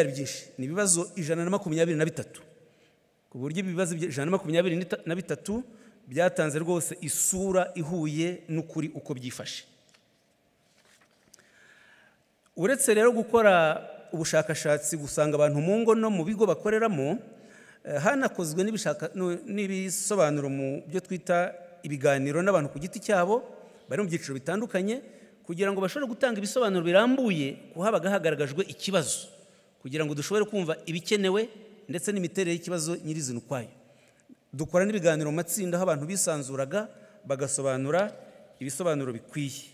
byinshi ni ibibazo 123 ku buryo ibibazo 123 byatanze rwose isura ihuye n'ukuri uko byifashe. Uretse rero gukora ubushakashatsi gusanga abantu mu ngo no mu bigo bakoreramo, hanakozwe n'ibisobanuro mu byo twita ibiganiro n'abantu ku giti cyabo bari mu byiciro bitandukanye, kugira ngo bashobore gutanga ibisobanuro birambuye ku habaga hagaragajwe ikibazo, kugira ngo dushobore kumva ibikenewe ndetse n'imiterere y'ikibazo nyirizina ukwayo. Dukora n'ibiganiro mu matsinda aho abantu bisanzuraga bagasobanura ibisobanuro bikwiye.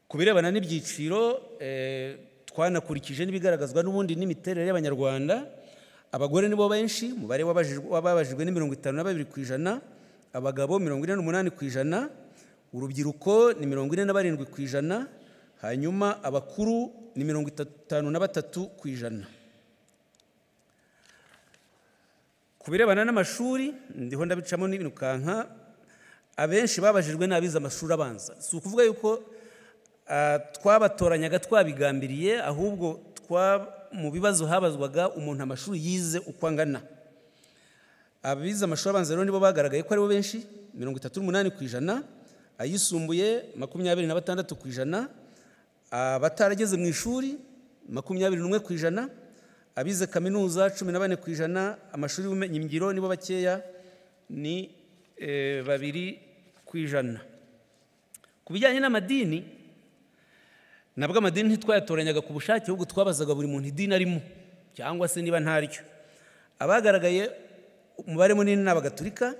Ku birebana n'ibyiciro, twanakurikije n'ibigaragazwa n'ubundi n'imiterere y'Abanyarwanda. Abagore nibo benshi, umubare wababajijwe ni 52%, abagabo 48%, urubyiruko ni 47%, hanyuma abakuru ni 53%. Ku birebana n'amashuri, ndiho ndabicamo n'ibintu kanka, abenshi babajijwe n'abize amashuri abanza. Si ukuvuga yuko twabatoranyaga twabigambiriye, ahubwo mu bibazo habazwaga umuntu amashuri yize uko angana. Abize amashuri abanza rero nibo bagaragaye ko aribo benshi 38%, ayisumbuye 26%, abatarageze mu ishuri 21%, abize kaminuza 14%, amashuri y'ubumenyi ngiro nibo bakeya ni 2%. Ku bijyanye n'amadini, nabwo amadini ntitwayatoranyaga ku bushake, ahubwo twabazaga buri muntu idini arimo cyangwa se niba ntaryo. Abagaragaye umubare munini ni Abagatulika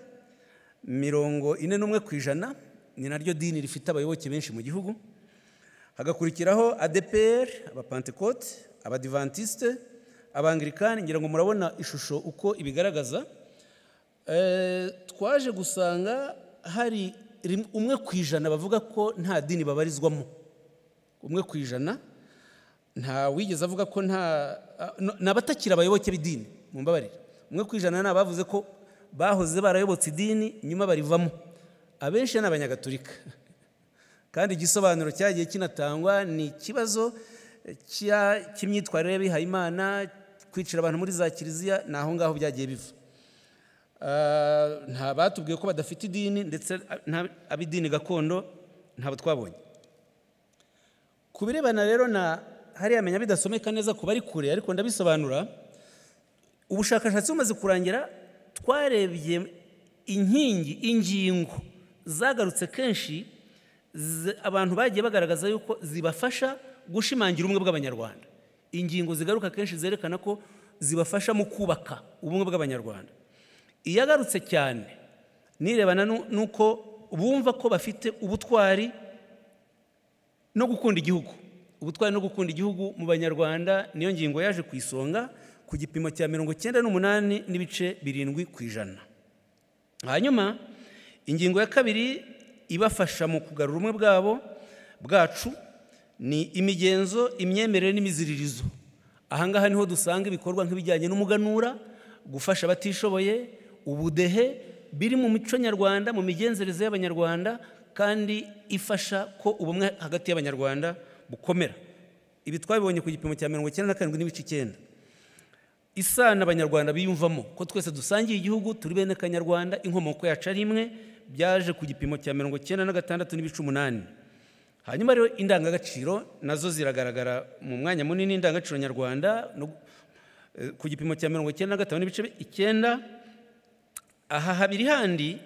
41%, ni naryo dini rifite abayoboke benshi mu gihugu. Hagakurikiraho ADPR, Abapentekote, Abadivantiste, Abanglikani. Ngira ngo murabona ishusho uko ibigaragaza. Twaje gusanga hari 1% bavuga ko nta dini babarizwamo. 1%, nta wigeze avuga ko n'abatakira abayoboke b'idini, mu mbabarire. 1% ni abavuze ko bahoze barayobotse idini nyuma barivamo. Abenshi ni Abanyagatulika. Kandi igisobanuro cyagiye kinatangwa ni ikibazo cy'imyitwarire y'abihayimana, kwicira abantu muri za kiliziya, naho ngaho byagiye biva. Nta batubwiye ko badafite idini, ndetse ab'idini gakondo ntabo twabonye. Ku birebana rero na hariya menya bidasomeka neza ku bari kure, ariko ndabisobanura. Ubushakashatsi bumaze kurangira, twarebye ingingo zagarutse kenshi abantu bagiye bagaragaza yuko zibafasha gushimangira ubumwe bw'Abanyarwanda. Ingingo zigaruka kenshi zerekana ko zibafasha mu kubaka ubumwe bw'Abanyarwanda. Iyagarutse cyane nirebana nuko bumva ko bafite ubutwari no gukunda igihugu. Ubutwari no gukunda igihugu mu Banyarwanda niyo ngingo yaje ku isonga ku gipimo cya 98.7%. Hanyuma ingingo ya kabiri ibafasha mu kugarura ubumwe bwacu ni imigenzo, imyemerere n'imiziririzo. Ahangaha niho dusanga ibikorwa nk'ibijyanye n'umuganura, gufasha abatishoboye, ubudehe, biri mu mico nyarwanda, mu migenzereze y'Abanyarwanda, kandi ifasha ko ubumwe hagati y'Abanyarwanda bukomera. Ibi twabibonye ku gipimo cya 97.9%. Isano Abanyarwanda biyumvamo ko twese dusangiye igihugu, turi bene Kanyarwanda, inkomoko yacu ari imwe, byaje ku gipimo cya 96.8%. Hanyuma rero indangagaciro nazo ziragaragara mu mwanya munini. Indangagaciro nyarwanda ku gipimo cya 95.9%. Aha habiri handi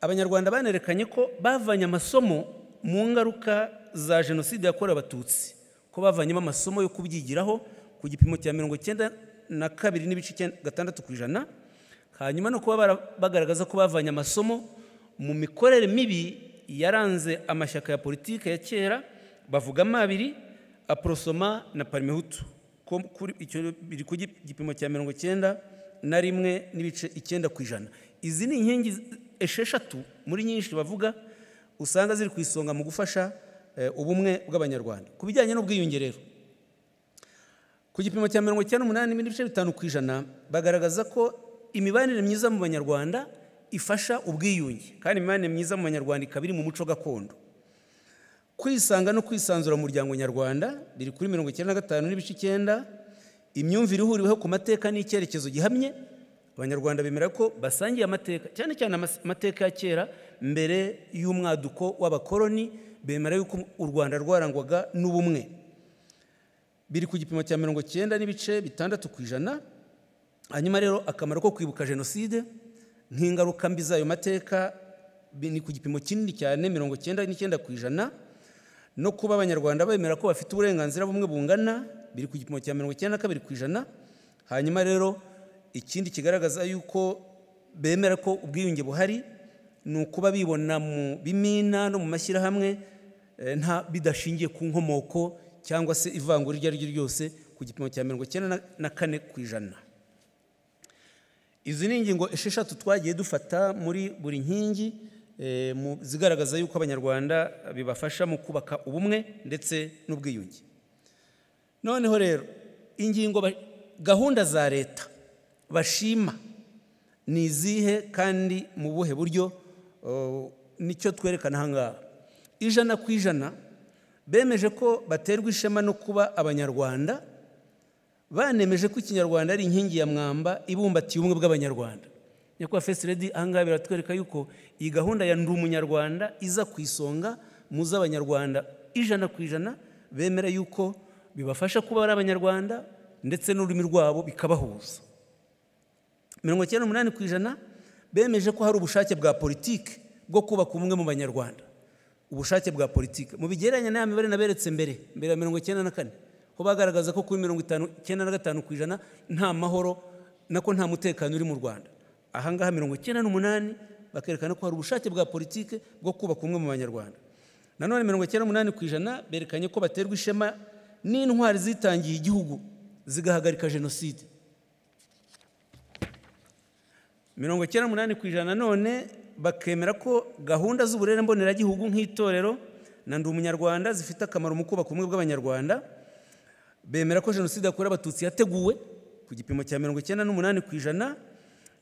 Abanyarwanda banerekanye ko bavanye amasomo mu ngaruka za jenoside yakorewe Abatutsi, ko bavanyemo amasomo yo kubyigiraho ku gipimo cya 92.6%. Hanyuma no kuba bagaragaza ko bavanye amasomo mu mikorere mibi yaranze amashyaka ya politike ya kera, bavugamo abiri, Aprosoma na Parmehutu, ko icyo biri ku gipimo cya 91.9%. Izi ni inkingi esheshatu muri nyinshi bavuga usanga ziri ku isonga mu gufasha ubumwe bw'Abanyarwanda. Ku bijyanye n'ubwiyunge rero, ku gipimo cya 98.5% bagaragaza ko imibanire myiza mu Banyarwanda ifasha ubwiyunge, kandi imibanire myiza mu Banyarwanda ikaba iri mu muco gakondo. Kwisanga no kwisanzura mu muryango nyarwanda biri kuri 95.9%. imyumvire ihuriweho ku mateka n'icyerekezo gihamye. Abanyarwanda bemera ko basangiye amateka, cyane cyane amateka ya kera mbere y'umwaduko w'abakoloni. Bemera yuko u Rwanda rwarangwaga n'ubumwe. Biri ku gipimo cya 90.6%. Hanyuma rero akamaro ko kwibuka jenoside nk'ingaruka mbi z'ayo mateka ni ku gipimo kinini cyane 99%. No kuba abanyarwanda bemera ko bafite uburenganzira bumwe bungana biri ku gipimo cya 92%. Hanyuma rero ikindi kigaragaza yuko bemera ko ubwiyunge buhari ni ukuba bibona mu bimina no mu mashyirahamwe nta bidashingiye ku nkomoko cyangwa se ivangura iryo ari ryo ryose ku gipimo cya 94%. Izi ni ingingo esheshatu twagiye dufata muri buri nkingi zigaragaza yuko abanyarwanda bibafasha mu kubaka ubumwe ndetse n'ubwiyunge. Noneho rero ingingo gahunda za leta bashima ni izihe kandi mu buhe buryo? Nicyo twerekana ahangaha. 100% bemeje ko baterwa ishema no kuba abanyarwanda. Banemeje ko ikinyarwanda ari inkingi ya mwamba ibumbatiye ubumwe bw'abanyarwanda. Nyakubahwa First Lady ahangaha biratwereka yuko iyi gahunda ya ndi umunyarwanda iza ku isonga mu z'abanyarwanda 100% bemera yuko bibafasha kuba ari abanyarwanda ndetse n'ururimi rwabo bikabahuza. 98% bemeje ko hari ubushake bwa politiki bwo kubaka ubumwe mu banyarwanda. Ubushake bwa politiki mu bigereranya n'aya mibare naberetse mbere ya 94 ho bagaragaza ko kuri 95% nta mahoro nako nta mutekano uri mu Rwanda. Ahangaha 98 bakerekana ko hari ubushake bwa politiki bwo kubaka ubumwe mu banyarwanda. Nanone 98% berekanye ko baterwa ishema n'intwari zitangiye igihugu zigahagarika jenoside. 98% nanone bakemera ko gahunda z'uburere mboneragihugu nk'itorero na ndi umunyarwanda zifite akamaro mu kubaka ubumwe bw'abanyarwanda. Bemera ko jenoside yakorewe abatutsi yateguwe ku gipimo cya 98%.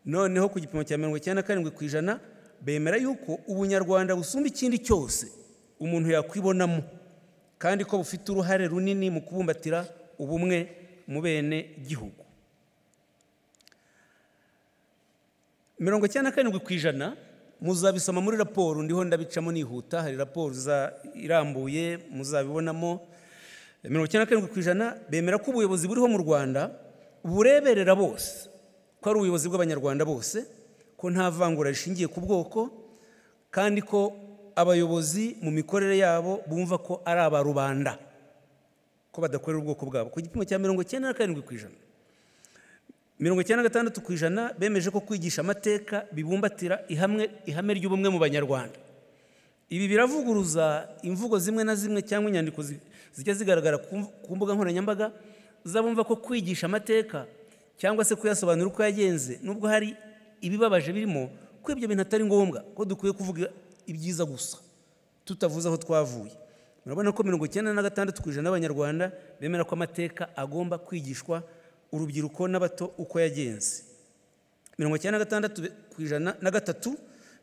Noneho ku gipimo cya 97% bemera yuko ubunyarwanda busumba ikindi cyose umuntu yakwibonamo kandi ko bufite uruhare runini mu kubumbatira ubumwe mu bene gihugu. 97% muzabisoma muri raporo ndiho ndabicamo nihuta. Hari raporo irambuye muzabibonamo. 97% bemera ko ubuyobozi buriho mu Rwanda bureberera bose, ko ari ubuyobozi bw'abanyarwanda bose, ko nta vangura rishingiye ku bwoko kandi ko abayobozi mu mikorere yabo bumva ko ari abarubanda, ko badakorera ubwoko bwabo. Ku gipimo cya 97%. 96% bemeje ko kwigisha amateka bibumbatira ihame ry'ubumwe mu banyarwanda. Ibi biravuguruza imvugo zimwe na zimwe cyangwa inyandiko zijya zigaragara ku mbuga nkoranyambaga zabumva ko kwigisha amateka cyangwa se kuyasobanura uko yagenze nubwo hari ibibabaje birimo, ko ibyo bintu atari ngombwa, ko dukwiye kuvuga ibyiza gusa tutavuze aho twavuye. Murabona ko 96% n'abanyarwanda bemera ko amateka agomba kwigishwa urubyiruko n'abato uko yagenze. 96%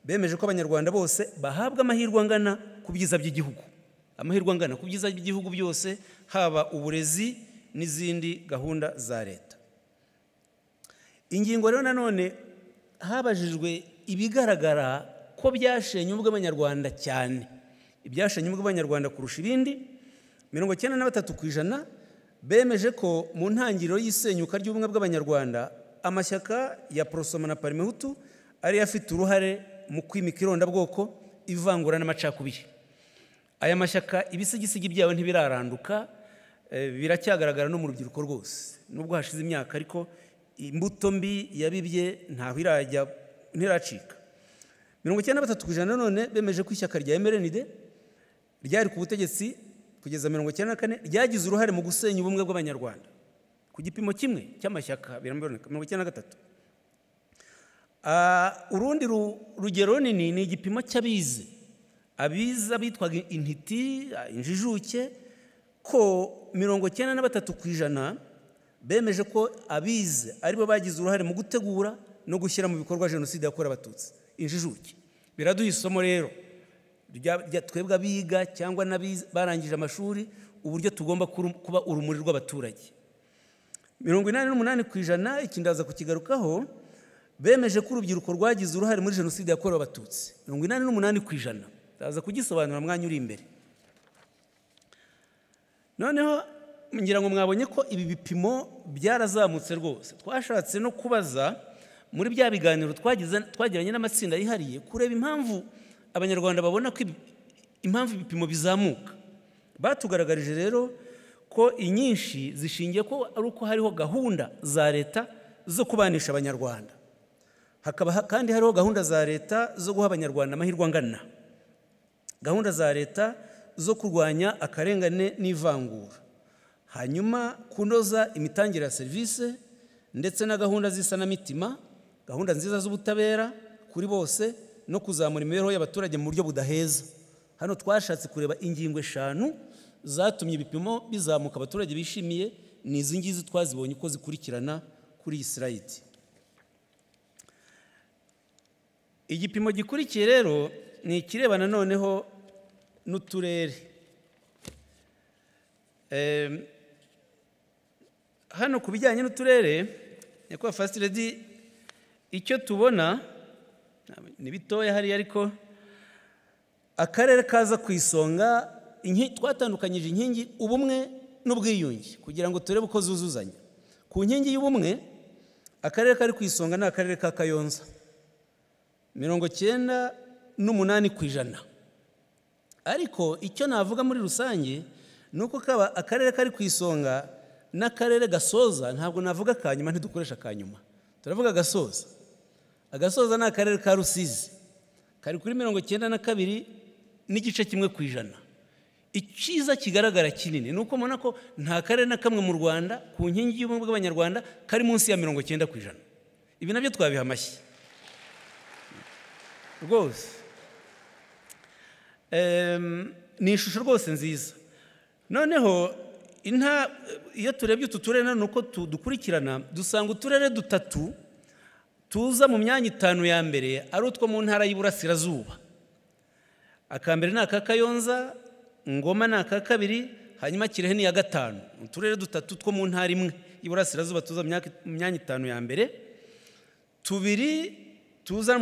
bemeje ko abanyarwanda bose bahabwa amahirwe angana ku byiza by'igihugu. Amahirwe angana ku byiza by'igihugu byose, haba uburezi n'izindi gahunda za leta. Ingingo rero nanone habajijwe ibigaragara ko byashenye ubumwe bw'abanyarwanda cyane. Ibyashenye ubumwe bw'abanyarwanda kurusha ibindi. 93% bemeje ko mu ntangiriro y'isenyuka ry'ubumwe bw'abanyarwanda amashyaka ya Prosoma na Parimehutu ari afite uruhare mu kwimika irondabwoko, ivangura n'amacakubiri. Aya mashyaka ibisigisigi byayo ntibiraranduka, biracyagaragara no mu rubyiruko rwose nubwo hashize imyaka, ariko imbuto mbi yabibye ntaho ntiracika. 93% none bemeje ko ishyaka rya MRND ryari ku butegetsi kugeza 94 ryagize uruhare mu gusenya ubumwe bw'abanyarwanda ku gipimo kimwe cy'amashyaka 93. Urundi rugero nini ni igipimo cy'abize. Abiza bitwaga intiti, injijuke, ko 93% bemeje ko abize aribo bagize uruhare mu gutegura no gushyira mu bikorwa jenoside yakorewe abatutsi. Injijuke biraduha isomo rero twebwe abiga cyangwa barangije amashuri uburyo tugomba kuba urumuri rw'abaturage. 88%, iki ndaza kukigarukaho, bemeje ko urubyiruko rwagize uruhare muri jenoside yakorewe Abatutsi. 88%, ndaza kugisobanura mwanya uri imbere. Noneho ngira ngo mwabonye ko ibi bipimo byarazamutse rwose. Twashatse no kubaza muri bya biganiro twagiranye n'amatsinda yihariye kureba impamvu abanyarwanda babona ko impamvu ibipimo bizamuka. Batugaragarije rero ko inyinshi zishingiye ko ari uko hariho gahunda za leta zo kubanisha abanyarwanda, hakaba kandi hariho gahunda za leta zo guha abanyarwanda amahirwe angana, gahunda za leta zo kurwanya akarengane n'ivangura, hanyuma kunoza imitangire ya serivisi ndetse na gahunda z'isanamitima, gahunda nziza z'ubutabera kuri bose no kuzamura imibereho y'abaturage mu buryo budaheza. Hano twashatse kureba ingingo 5 zatumye ibipimo bizamuka abaturage bishimiye, ni izi ngizi twazibonye uko zikurikirana kuri iyi slide. Igipimo gikurikiye rero ni ikirebana noneho n'uturere. Hano ku bijyanye n'uturere, nyakubahwa First Lady, icyo tubona ni bitoya hariya, ariko akarere kaza ku isonga. Twatandukanyije inkingi ubumwe n'ubwiyunge kugira ngo turebe uko zuzuzanya. Ku nkingi y'ubumwe, akarere kari ku isonga ni akarere ka Kayonza, 98%. Ariko icyo navuga muri rusange ni uko kaba akarere kari ku isonga n'akarere gasoza. Ntabwo navuga ka nyuma, ntidukoresha ka nyuma, turavuga gasoza. Agasoza ni akarere ka Rusizi, kari kuri 92.1%. Icyiza kigaragara kinini ni uko mubona ko nta karere na kamwe mu Rwanda ku nkingi y'ubumwe bw'abanyarwanda kari munsi ya 90%. Ibi nabyo twabiha amashyi rwose. Ni ishusho rwose nziza. Noneho iyo turebye utu turere nuko dukurikirana, dusanga uturere 3 tuza mu myanya 5 ya mbere ari utwo mu ntara y'Iburasirazuba. Akambere ni aka Kayonza, Ngoma ni aka 2, hanyuma Kirehe ni ya 5. Uturere 3 two mu ntara imwe y'Iburasirazuba tuza mu myanya 5 ya mbere, 2 tuza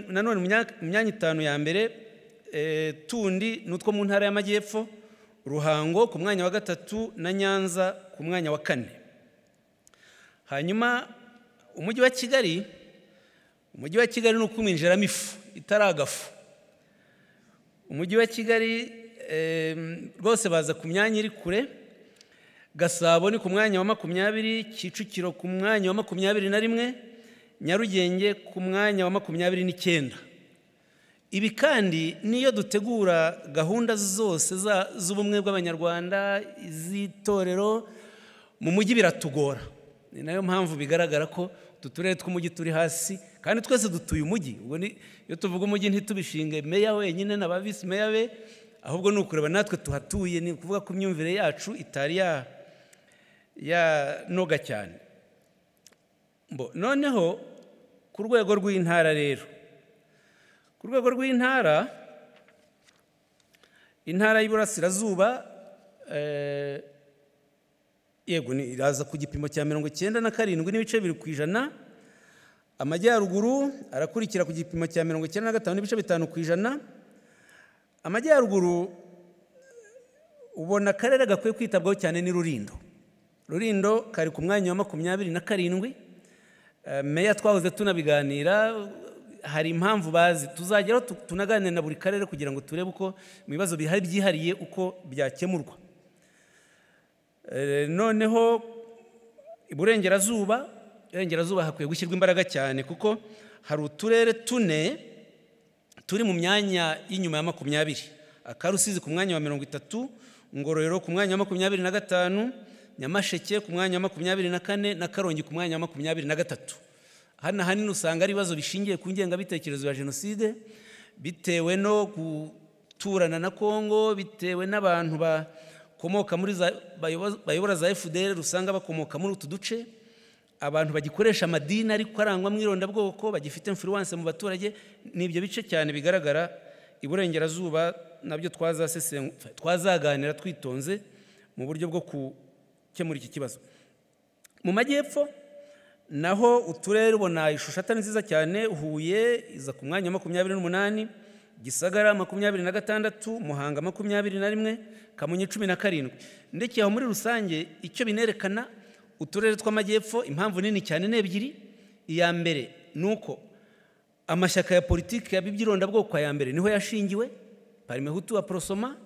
nanone mu myanya 5 ya mbere, tundi n'utwo mu ntara y'Amajyepfo, Ruhango ku mwanya wa 3 na Nyanza ku mwanya wa 4. Hanyuma umujyi wa Kigali ni ukuminjiramo ifu itaragafu. Umujyi wa Kigali rwose baza ku myanya iri kure. Gasabo ni ku mwanya wa 20, Kicukiro ku mwanya wa 21, Nyarugenge ku mwanya wa 29. Ibi kandi niyo dutegura gahunda zose z'ubumwe bw'abanyarwanda, iz'itorero mu mujyi biratugora. Ni nayo mpamvu bigaragara ko uturere tw'umujyi turi hasi, kandi twese dutuye umujyi. Ubwo iyo tuvuga umujyi ntitubishinge meya wenyine na ba visi meya be, ahubwo ni ukureba natwe tuhatuye. Ni ukuvuga ko imyumvire yacu itari noga cyane. Noneho ku rwego rw'intara rero, ku rwego rw'intara, intara y'Iburasirazuba yego iraza ku gipimo cya 97.2%. Amajyaruguru arakurikira ku gipimo cya 95.5%. Amajyaruguru ubona akarere gakwiye kwitabwaho cyane ni Rulindo. Rulindo kari ku mwanya wa 27. Meya twahoze tunabiganira, hari impamvu bazi tuzageraho tunaganira na buri karere kugira ngo turebe uko ibibazo bihari byihariye uko byakemurwa. Noneho Iburengerazuba hakwiye gushyirwa imbaraga cyane, kuko hari uturere 4 turi mu myanya y'inyuma ya 20. Akarusizi ku mwanya wa 30, Ngororero ku mwanya wa 25, Nyamasheke ku mwanya wa 24 na Karongi ku mwanya wa 23. Hano hanini usanga ari ibibazo bishingiye ku ngengabitekerezo ya jenoside, bitewe no guturana na Kongo, bitewe n'abantu bakomoka muri bayobora za FDL usanga bakomoka muri utu duce, abantu bagikoresha amadini ariko arangwa mwirondabwoko, bagifite influence mu baturage. Nibyo bice cyane bigaragara Iburengerazuba, nabyo twazaganira twitonze mu buryo bwo gukemura iki kibazo. mu majyepfo naho uturere ubona ishusho atari nziza cyane. Huye iza ku mwanya wa 28, Gisagara 26, Muhanga 21, Kamonyi 17. Ndetse aho muri rusange icyo binerekana uturere tw'amajyepfo impamvu nini cyane ni ebyiri. Iya mbere nuko amashyaka ya politiki y'ibyironda-bwoko ya mbere niho yashingiwe, Parime Hutu wa Prosoma,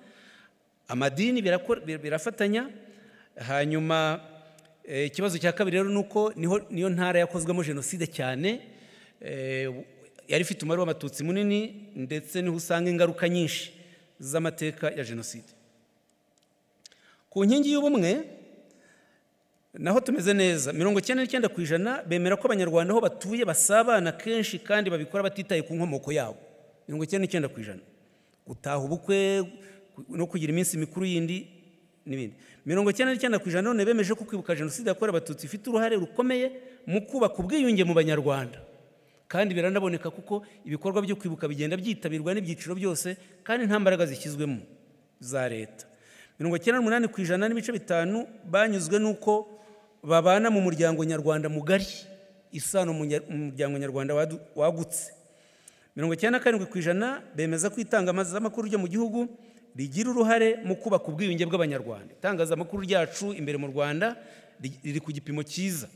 amadini birafatanya. Hanyuma ikibazo cya kabiri rero nuko niyo ntara yakozwemo jenoside cyane, yari ifite umubare w'abatutsi munini, ndetse niho usanga ingaruka nyinshi z'amateka ya jenoside. Ku nkingi y'ubumwe naho tumeze neza. 99% bemera ko abanyarwanda aho batuye basabana kenshi kandi babikora batitaye ku nkomoko yabo. 99%. Gutaha ubukwe no kugira iminsi mikuru yindi n'ibindi. 99% none bemeje ko kwibuka jenoside yakorewe abatutsi ifite uruhare rukomeye mu kubaka ubwiyunge mu banyarwanda, kandi biranaboneka kuko ibikorwa byo kwibuka bigenda byitabirwa n'ibyiciro byose kandi nta mbaraga zishyizwemo za leta. 98% n'ibice 5 banyuzwe nuko babana mu muryango nyarwanda mugari, isano mu muryango nyarwanda wagutse. 97% bemeza ko itangazamakuru ryo mu gihugu rigira uruhare mu kubaka ubwiyunge bw'abanyarwanda. Itangazamakuru ryacu imbere mu Rwanda riri ku gipimo cyiza.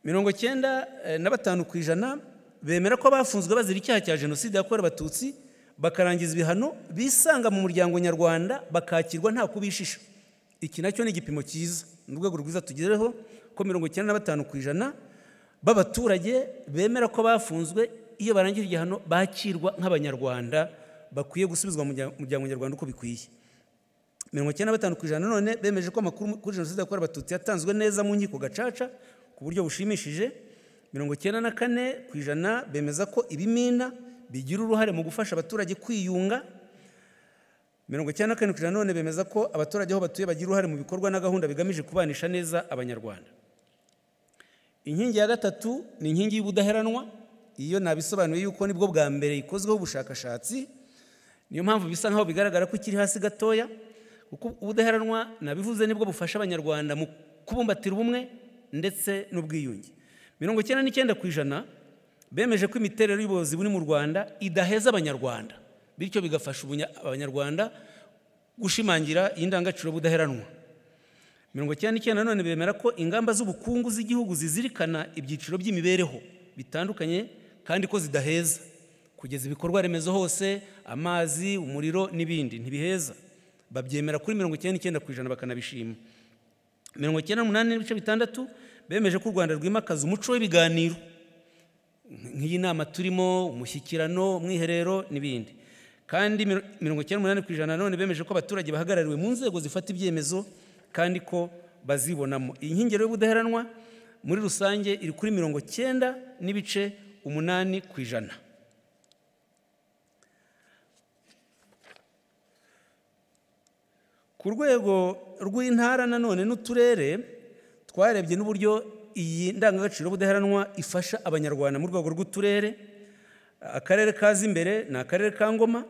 95% bemera ko abafunzwe bazira icyaha cya jenoside yakorewe abatutsi bakarangiza ibihano bisanga mu muryango nyarwanda bakakirwa nta kubishisha. Iki nacyo ni igipimo cyiza, mu rwego rwiza tugereho ko 95% b'abaturage bemera ko bafunzwe iyo barangije igihano bakirwa nk'abanyarwanda bakwiye gusubizwa mu muryango nyarwanda uko bikwiye. 95% none bemeje ko amakuru kuri jenoside yakorewe abatutsi yatanzwe neza mu nkiko gacaca ku buryo bushimishije. 94% bemeza ko ibimina bigira uruhare mu gufasha abaturage kwiyunga. 94% none bemeza ko abaturage aho batuye bagira uruhare mu bikorwa na gahunda bigamije kubanisha neza abanyarwanda. Inkingi ya gatatu ni inkingi y'ubudaheranwa. Iyo nabisobanuye yuko nibwo bwa mbere ikozweho ubushakashatsi, niyo mpamvu bisa nkaho bigaragara ko ikiri hasi gatoya, kuko ubudaheranwa nabivuze nibwo bufasha abanyarwanda mu kubumbatira ubumwe ndetse n'ubwiyunge. 99% bemeje ko imiterere y'ubuyobozi buri mu Rwanda idaheza abanyarwanda, bityo bigafasha abanyarwanda gushimangira indangagaciro budaheranwa. 99% none bemera ko ingamba z'ubukungu z'igihugu zizirikana ibyiciro by'imibereho bitandukanye kandi ko zidaheza, kugeza ibikorwa remezo hose, amazi, umuriro n'ibindi ntibiheza. Babyemera kuri 99% bakanabishima. 98% bemeje ko u Rwanda rwimakaza umuco w'ibiganiro, nk'iyi nama turimo, umushyikirano, umwiherero n'ibindi. Kandi 98% none bemeje ko abaturage bahagarariwe mu nzego zifata ibyemezo kandi ko bazibonamo. Iyi nkingi y'ubudaheranwa muri rusange iri kuri 90.8%. Ku rwego rw'intara nanone n'uturere twarebye n'uburyo iyi ndangagaciro y'ubudaheranwa ifasha abanyarwanda mu rwego rw'uturere. Akarere kaza imbere ni akarere ka Ngoma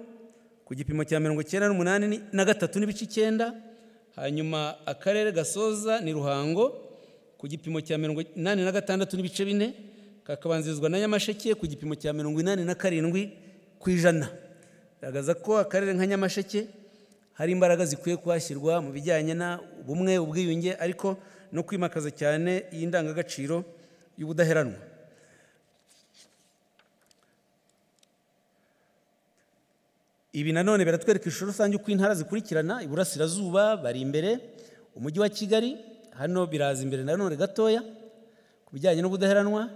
ku gipimo cya 98.3%. Hanyuma akarere gasoza ni Ruhango ku gipimo cya 86.4%, kakabanzirizwa na Nyamasheke ku gipimo cya 87%. Bigaragaza ko akarere nka Nyamasheke hari imbaraga zikwiye kuhashyirwa mu bijyanye na ubumwe, ubwiyunge, ariko no kwimakaza cyane iyi ndangagaciro y'ubudaheranwa. Ibi nanone biratwereka ishusho rusange uko intara zikurikirana. Iburasirazuba bari imbere, umujyi wa Kigali hano biraza imbere nanone gatoya ku bijyanye n'ubudaheranwa,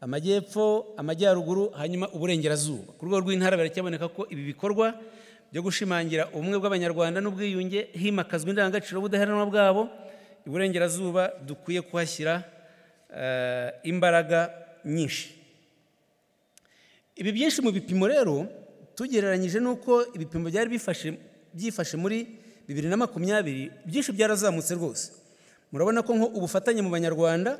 amajyepfo, amajyaruguru, hanyuma uburengerazuba. Ku rwego rw'intara biracyaboneka ko ibi bikorwa byo gushimangira ubumwe bw'abanyarwanda n'ubwiyunge himakazwa indangagaciro y'ubudaheranwa bwabo. Iburengerazuba dukwiye kuhashyira imbaraga nyinshi. Ibi byinshi mu bipimo rero tugereranyije nuko ibipimo byari byifashe muri 2020, byinshi byarazamutse rwose. Murabona ko nko ubufatanye mu banyarwanda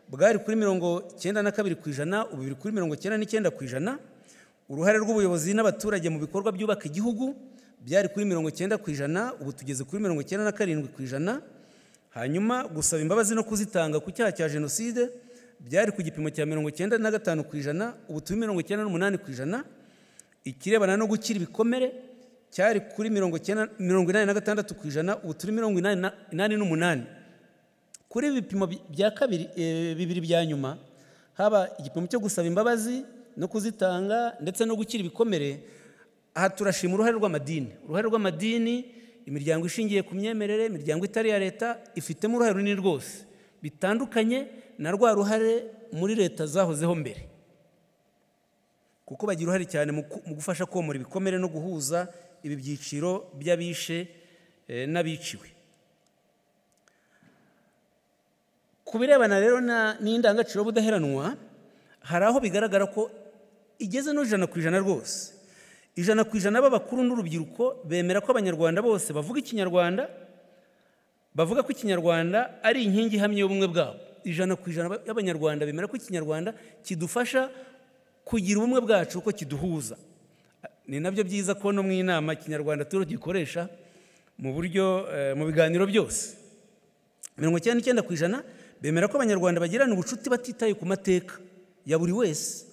bwari kuri 92%, ubu biri kuri 99%. Uruhare rw'ubuyobozi n'abaturage mu bikorwa byubaka igihugu byari kuri 90%, ubu tugeze kuri 97%. hanyuma gusaba imbabazi no kuzitanga ku cyaha cya jenoside byari ku gipimo cya 95%, ubu turi 98%. Ikirebana no gukira ibikomere cyari kuri 86%, ubu turi 88%. Kuri ibipimo bya kabiri bibiri bya nyuma, haba igipimo cyo gusaba imbabazi no kuzitanga ndetse no gukira ibikomere, aha turashima uruhare rw'amadini, imiryango ishingiye ku myemerere, imiryango itari ya leta ifitemo uruhare runini rwose, bitandukanye na rwa ruhare muri leta zahozeho mbere, kuko bagira uruhare cyane mu gufasha komora ibikomere no guhuza ibi byiciro by'abishe n'abiciwe. Ku birebana rero n'indangagaciro y'ubudaheranwa, hari aho bigaragara ko igeze no 100% rwose. 100% b'abakuru n'urubyiruko bemera ko abanyarwanda bose bavuga ikinyarwanda, bavuga ko ikinyarwanda ari inkingi ihamye y'ubumwe bwabo. 100% y'abanyarwanda bemera ko ikinyarwanda kidufasha kugira ubumwe bwacu, uko kiduhuza. Ni nabyo byiza ko no mu inama ikinyarwanda turagikoresha mu buryo mu biganiro byose. 99% bemera ko abanyarwanda bagirana ubucuti batitaye ku mateka ya buri wese.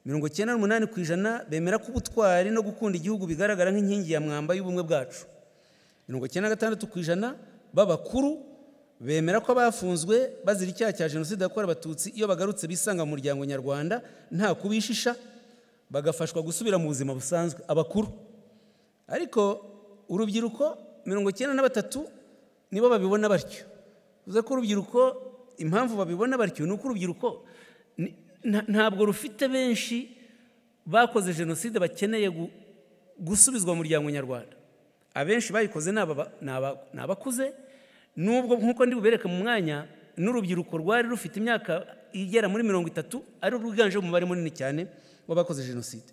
98% bemera ko ubutwari no gukunda igihugu bigaragara nk'inkingi ya mwamba y'ubumwe bwacu. 96% b'abakuru bemera ko abafunzwe bazira icyaha cya jenoside yakorewe abatutsi iyo bagarutse bisanga mu muryango nyarwanda nta kubishisha, bagafashwa gusubira mu buzima busanzwe. Abakuru ariko urubyiruko 93% nibo babibona batyo. Uze ko urubyiruko impamvu babibona batyo nuko urubyiruko ntabwo rufite benshi bakoze jenoside bakeneye gusubizwa mu muryango nyarwanda. Abenshi bayikoze n'abakuze, nubwo nkuko ndi bubereka mu mwanya n'urubyiruko rwari rufite imyaka igera muri 30 ari ruganje mu bari munini cyane wabakoze jenoside.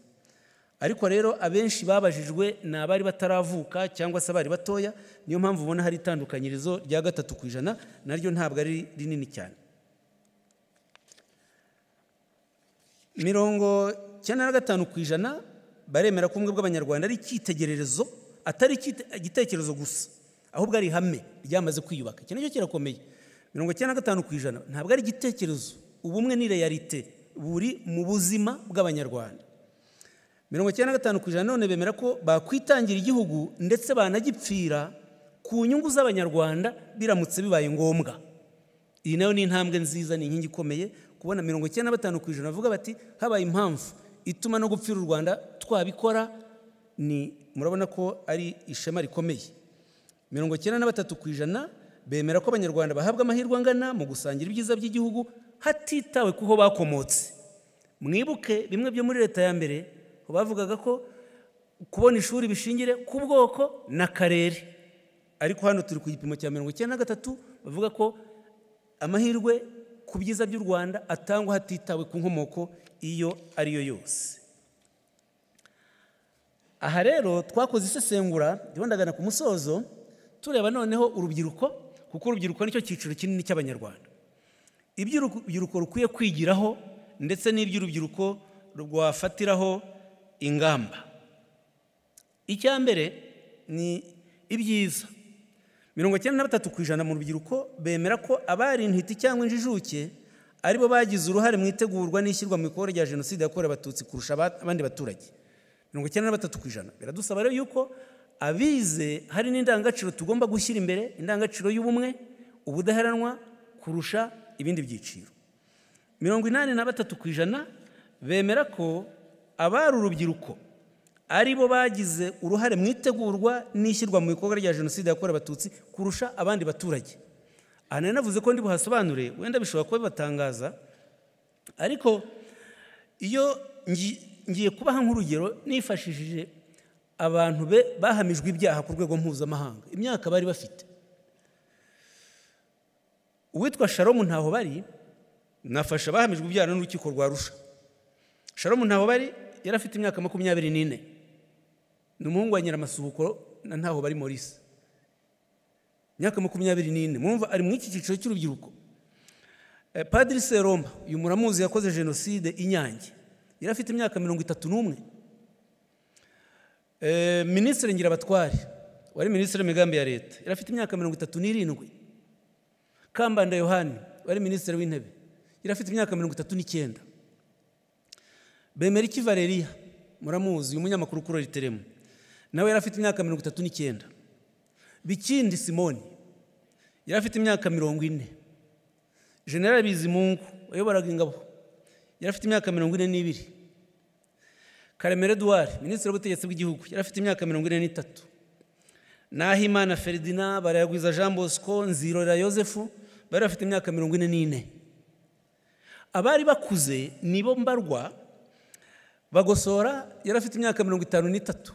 Ariko rero abenshi babajijwe n'abari bataravuka cyangwa se bari batoya, niyo mpamvu ubona hari itandukanyirizo rya 3%, naryo ntabwo ari rinini cyane. 95% baremera ko ubumwe bw'abanyarwanda ari icyitegererezo, atari igitekerezo gusa, ahubwo ari ihame ryamaze kwiyubaka. Iki nicyo kirakomeye. 95% ntabwo ari igitekerezo, ubumwe ni realite, buri mu buzima bw'abanyarwanda. 95% none bemera ko bakwitangira igihugu ndetse banagipfira ku nyungu z'abanyarwanda biramutse bibaye ngombwa. Iyi nayo ni intambwe nziza, ni inkingi ikomeye kubona 95% bavuga bati habaye impamvu ituma no gupfira u Rwanda twabikora. Ni murabona ko ari ishema rikomeye. 93% bemera ko abanyarwanda bahabwa amahirwe angana mu gusangira ibyiza by'igihugu hatitawe kuho bakomotse. Mwibuke bimwe byo muri leta ya mbere bavugaga ko kubona ishuri bishingire ku bwoko n'akarere, ariko hano turi ku gipimo cya 93% bavuga ko amahirwe ku byiza by'u Rwanda atangwa hatitawe ku nkomoko iyo ariyo yose. Aha rero twakoze isesengura ndagana ku musozo tureba noneho urubyiruko, kuko urubyiruko nicyo cyiciro kinini cy'abanyarwanda. Ibyo urubyiruko rukwiye kwigiraho ndetse n'ibyo urubyiruko rwafatiraho ingamba. Icya mbere ni ibyiza. 93% mu rubyiruko bemera ko abari intiti cyangwa injijuke aribo bagize uruhare mu itegurwa n'ishyirwa mu bikorwa rya jenoside yakorewe abatutsi kurusha abandi baturage. 93% biradusaba rero yuko abize hari n'indangagaciro tugomba gushyira imbere, indangagaciro y'ubumwe, ubudaheranwa kurusha ibindi byiciro. 83% bemera ko abari urubyiruko aribo bagize uruhare mu itegurwa n'ishyirwa mu bikorwa rya jenoside yakorewe abatutsi kurusha abandi baturage. Aha navuze ko ndi buhasobanure, wenda bishobora kuba bibatangaza, ariko iyo ngiye kubaha nk'urugero nifashishije abantu bahamijwe ibyaha ku rwego mpuzamahanga, imyaka bari bafite. Uwitwa Sharon Ntahobari nafasha bahamijwe ibyaha n'urukiko rwa Arusha. Sharon Ntahobari yari afite imyaka 24, ni umuhungu wa Nyiramasubuko na Ntahobari Maurice. Imyaka 24, mwumva ari mu iki cyiciro cy'urubyiruko. Padiri Seromba, uyu muramuzi yakoze jenoside Inyange, yari afite imyaka 31. Minisitiri Ngirabatware wari minisitiri w'imigambi ya leta yari afite imyaka 37. Kambanda Yohani wari minisitiri w'intebe yari afite imyaka 39. Bemeriki Valeria muramuzi umunyamakuru kuri Riteremu nawe yari afite imyaka 39. Bikindi Simoni yari afite imyaka 40. General Bizimungu wayoboraga ingabo yari afite imyaka 42. Karemera Edouard minisitiri w'ubutegetsi bw'igihugu yari afite imyaka 43. Nahimana Ferdinand, Barayagwiza Jean Bosco, Nzirora Yosefu bari bafite imyaka 44. Abari bakuze nibo mbarwa. Bagosora yari afite imyaka 53.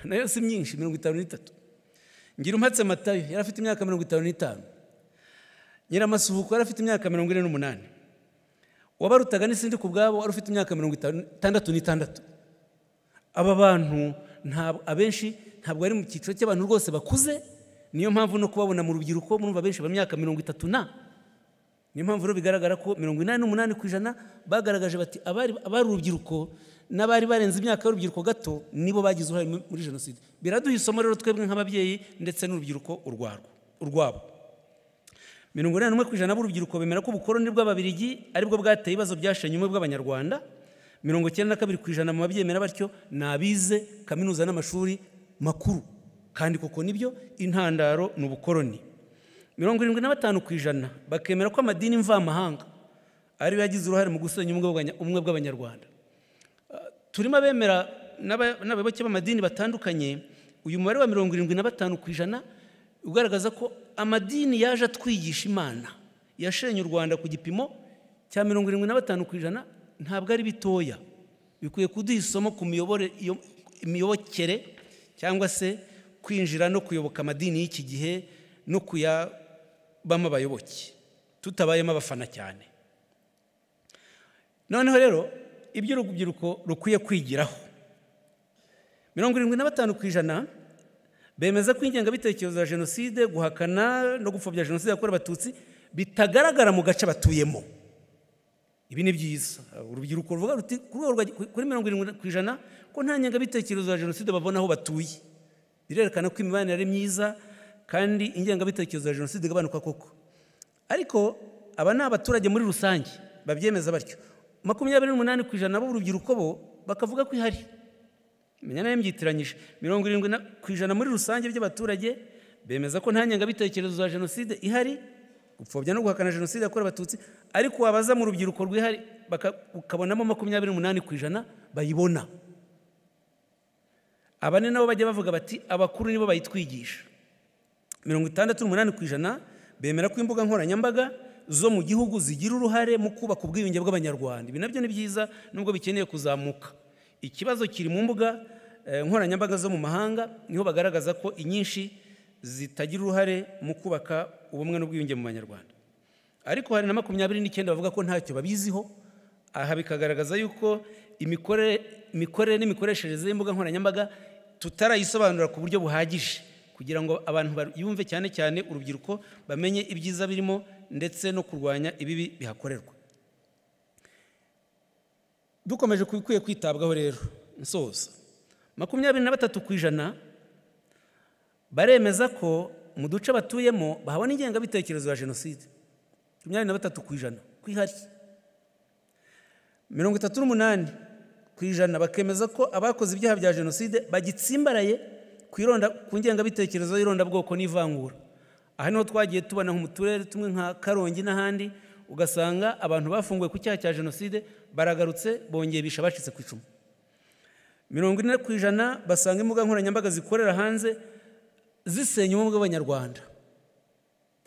Nayo si myinshi 53. Ngirumpatse Matayo yari afite imyaka 55. Nyiramasuhuko yari afite imyaka 48. Wabarutaga n'isindi ku bwabo wari ufite imyaka 66. Aba bantu abenshi ntabwo ari mu cyiciro cy'abantu rwose bakuze, niyo mpamvu no kubabona mu rubyiruko murumva benshi b'imyaka 30 na. Niyo mpamvu rero bigaragara ko 88% bagaragaje bati abari urubyiruko n'abari barenze imyaka y'urubyiruko gato nibo bagize uruhare muri jenoside. Biraduha isomo rero twebwe nk'ababyeyi ndetse n'urubyiruko urwabo. 81% b'urubyiruko bemera ko ubukoroni bw'Ababiligi aribwo bwateye ibibazo byashenye ubumwe bw'Abanyarwanda. 92% mu babyemera batyo nabize kaminuza n'amashuri makuru, kandi koko nibyo intandaro n'ubukoroni. 75% bakemera ko amadini mvamahanga ari yagize uruhare mu gusenya ubumwe bw'Abanyarwanda. Turimo abemera n'abayoboke b'amadini batandukanye. Uyu mubare wa 75% ugaragaza ko amadini yaje atwigisha Imana yashenye u Rwanda ku gipimo cya 75%. Ntabwo ari bitoya, bikwiye kuduha isomo ku imiyobokere cyangwa se kwinjira no kuyoboka amadini y'iki gihe no kuyabamo abayoboke tutabayemo abafana cyane. Noneho rero ibyo urubyiruko rukwiye kwigiraho, 75% bemeza ko ingengabitekerezo ya jenoside, guhakana no gupfobya jenoside yakorewe Abatutsi bitagaragara mu gace batuyemo. Ibi ni byiza. Urubyiruko ruvuga ruti kuri 70% ko nta ngengabitekerezo ya jenoside babona aho batuye. Birerekana ko imibanire ari myiza kandi ingengabitekerezo ya jenoside igabanuka koko. Ariko aba ni abaturage muri rusange babyemeza batyo. 28% b'urubyiruko bo bakavuga ko ihari. Menya nayo mbyitiranyije. 70% muri rusange by'abaturage bemeza ko nta ngengabitekerezo ya jenoside ihari, gupfobya no guhakana jenoside yakorewe Abatutsi, ariko wabaza mu rubyiruko rwihari bakabonamo 28% bayibona. Abane nabo bajya bavuga bati abakuru nibo bayitwigisha. 68% bemera ko imbuga nkoranyambaga zo mu gihugu zigira uruhare mu kubaka ubwiyunge bw'Abanyarwanda. Ibi nabyo ni byiza nubwo bikeneye kuzamuka. Ikibazo kiri mu mbuga nkoranyambaga zo mu mahanga, niho bagaragaza ko inyinshi zitagira uruhare mu kubaka ubumwe n'ubwiyunge mu Banyarwanda. Ariko hari na 29% bavuga ko ntacyo babiziho. Aha bikagaragaza yuko imikorere n'imikoreshereze y'imbuga nkoranyambaga tutarayisobanura ku buryo buhagije kugira ngo abantu yumve cyane cyane urubyiruko bamenye ibyiza birimo ndetse no kurwanya ibibi bihakorerwa. Dukomeje kubikwiye kwitabwaho rero nsoza. 23% baremeza ko mu duce batuyemo bahabona ingengabitekerezo ya jenoside. 23% kwihari. 38% bakemeza ko abakoze ibyaha bya jenoside bagitsimbaraye ku ngengabitekerezo y'irondabwoko n'ivangura. Aha niho twagiye tubona mu turere tumwe nka Karongi n'ahandi, ugasanga abantu bafunguwe ku cyaha cya jenoside baragarutse bongeye bisha bacitse ku icumu. 40% basanga imbuga nkoranyambaga zikorera hanze zisenya ubumwe bw'Abanyarwanda,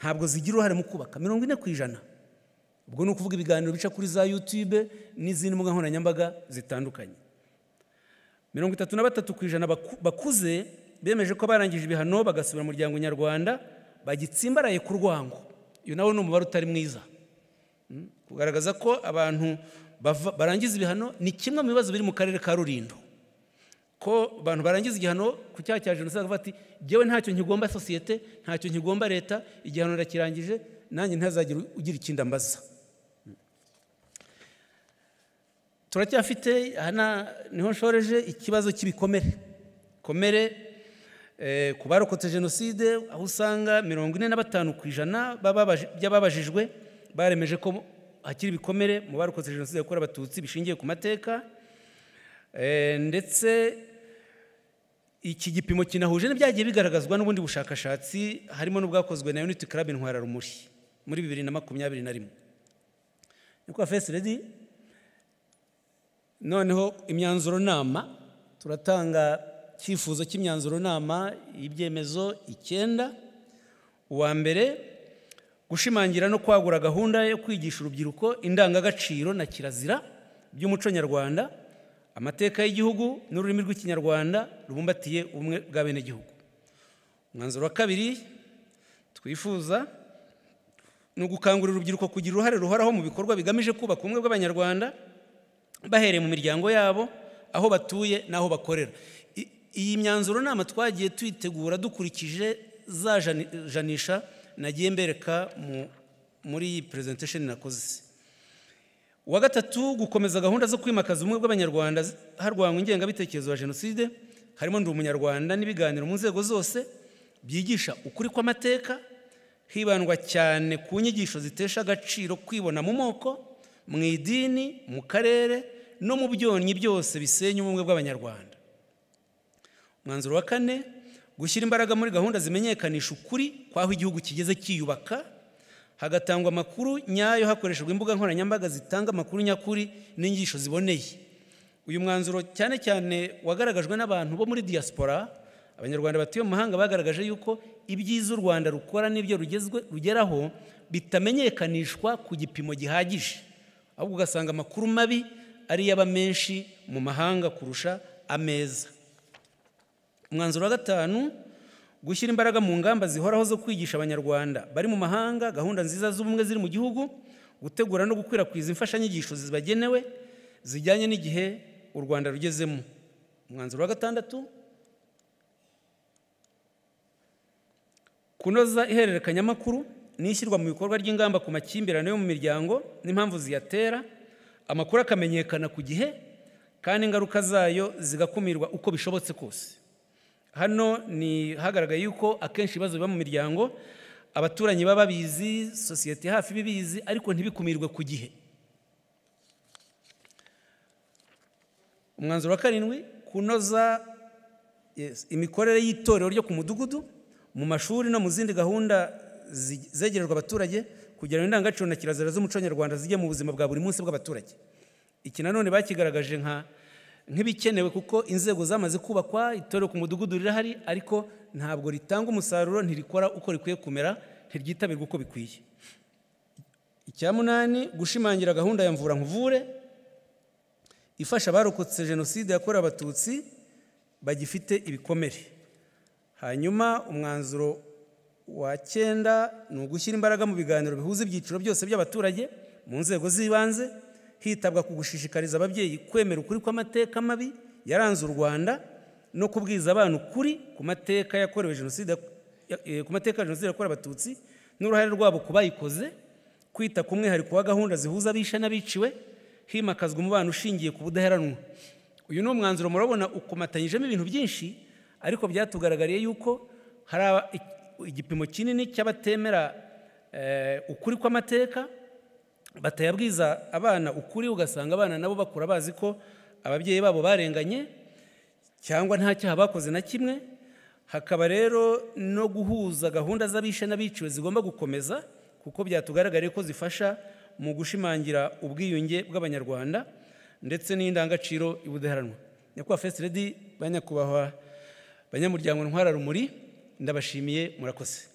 ntabwo zigira uruhare mu kubaka. 40%. Ubwo ni ukuvuga ibiganiro bica kuri za YouTube n'izindi mbuga nkoranyambaga zitandukanye. 33% bakuze bemeje ko barangije ibihano bagasubira mu muryango nyarwanda bagitsimbaraye ku rwango. Iyo nawe ni umubare utari mwiza. Kugaragaza ko abantu barangiza ibihano ni kimwe mu bibazo biri mu karere ka Rulindo. Ko abantu barangiza igihano ku cyaha cya jenoside bati jewe ntacyo nkigomba societe, ntacyo nkigomba leta, igihano ndakirangije, nanjye ntazagira ugira ikindi ambaza. Turacyafite hana niho nshoreje ikibazo cy'ibikomere. Komere ku barokotse jenoside, aho usanga 45% by'ababajijwe baremeje ko hakiri ibikomere mu barokotse jenoside yakorewe abatutsi bishingiye ku mateka. Ndetse iki gipimo kinahuje n'ibyagiye bigaragazwa n'ubundi bushakashatsi harimo n'ubwakozwe na Unity Club Intwara Rumuri muri 2021. Nyakubahwa First Lady, noneho imyanzuro nama turatanga cyifuzo cy'imyanzuro nama y'ibyemezo 9. Uwa mbere, gushimangira no kwagura gahunda yo kwigisha urubyiruko indangagaciro na kirazira by'umuco nyarwanda, amateka y'igihugu n'ururimi rw'ikinyarwanda rubumbatiye ubumwe bw'abenegihugu. Umwanzuro wa kabiri twifuza no gukangurira urubyiruko kugira uruhare ruhoraho mu bikorwa bigamije kubaka ubumwe bw'abanyarwanda bahereye mu miryango yabo, aho batuye n'aho bakorera. Iyi myanzuro nama twagiye tuyitegura dukurikije za janisha nagiye mbereka muri iyi presentation nakoze. Uwa gatatu, gukomeza gahunda zo kwimakaza ubumwe bw'abanyarwanda harwanywa ingengabitekerezo ya jenoside, harimo Ndi Umunyarwanda n'ibiganiro mu nzego zose byigisha ukuri kw'amateka, hibandwa cyane ku nyigisho zitesha agaciro kwibona mu moko, mu idini, mu karere no mu byonnyi byose bisenya ubumwe bw'abanyarwanda. Umwanzuro wa kane, gushyira imbaraga muri gahunda zimenyekanisha ukuri kwaho igihugu kigeze kiyubaka, hagatangwa amakuru nyayo hakoreshejwe imbuga nkoranyambaga zitanga amakuru nyakuri n'inyigisho ziboneye. Uyu mwanzuro cyane cyane wagaragajwe n'abantu bo muri diaspora, abanyarwanda batuye mu mahanga bagaragaje yuko ibyiza u Rwanda rukora n'ibyo rugeraho bitamenyekanishwa ku gipimo gihagije, ahubwo ugasanga amakuru mabi ari yaba menshi mu mahanga kurusha ameza. Umwanzuro wa gatanu, gushyira imbaraga mu ngamba zihoraho zo kwigisha abanyarwanda bari mu mahanga gahunda nziza z'ubumwe ziri mu gihugu, gutegura no gukwirakwiza imfashanyigisho zibagenewe zijyanye n'igihe u Rwanda rugezemo. Umwanzuro wa gatandatu, kunoza ihererekanyamakuru n'ishyirwa mu bikorwa ry'ingamba ku makimbirane yo mu miryango n'impamvu ziyatera, amakuru akamenyekana ku gihe kandi ingaruka zayo zigakumirwa uko bishobotse kose. Hano ni hagaragaye yuko akenshi ibibazo biba mu miryango abaturanyi baba babizi, sosiyete hafi bibizi, ariko ntibikumirwe ku gihe. Umwanzuro wa karindwi, kunoza imikorere y'itorero ryo ku mudugudu, mu mashuri no mu zindi gahunda zegererwa abaturage kugira ngo indangagaciro na kirazira z'umuco nyarwanda zijye mu buzima bwa buri munsi bw'abaturage. Iki nanone bakigaragaje nk'ibikenewe kuko inzego zamaze kubakwa, itorero ku mudugudu rirahari, ariko ntabwo ritanga umusaruro, ntirikora uko rikwiye kumera, ntiryitabirwa uko bikwiye. Icya munani, gushimangira gahunda ya mvura nkuvure ifasha abarokotse jenoside yakorewe abatutsi bagifite ibikomere. Hanyuma umwanzuro wa 9 ni ugushyira imbaraga mu biganiro bihuza ibyiciro byose by'abaturage mu nzego z'ibanze, hitabwa ku gushishikariza ababyeyi kwemera ukuri kw'amateka mabi yaranze u Rwanda no kubwiza abantu ukuri ku mateka ya jenoside yakorewe abatutsi n'uruhare rwabo ku bayikoze, kwita ku mwihariko wa gahunda zihuza abishe n'abiciwe, himakazwa umubano ushingiye ku budaheranwa. Uyu ni umwanzuro murabona ukomatanyijemo ibintu byinshi, ariko byatugaragariye yuko hari igipimo kinini cy'abatemera ukuri kw'amateka, batayabwiza abana ukuri, ugasanga abana nabo bakura bazi ko ababyeyi babo barenganye cyangwa nta cyaha bakoze na kimwe. Hakaba rero no guhuza gahunda z'abishe n'abiciwe zigomba gukomeza, kuko byatugaragariye ko zifasha mu gushimangira ubwiyunge bw'abanyarwanda ndetse n'indangagaciro y'ubudaheranwa. Nyakubahwa First Lady, banyakubahwa banyamuryango Ntwara Rumuri, ndabashimiye, murakoze.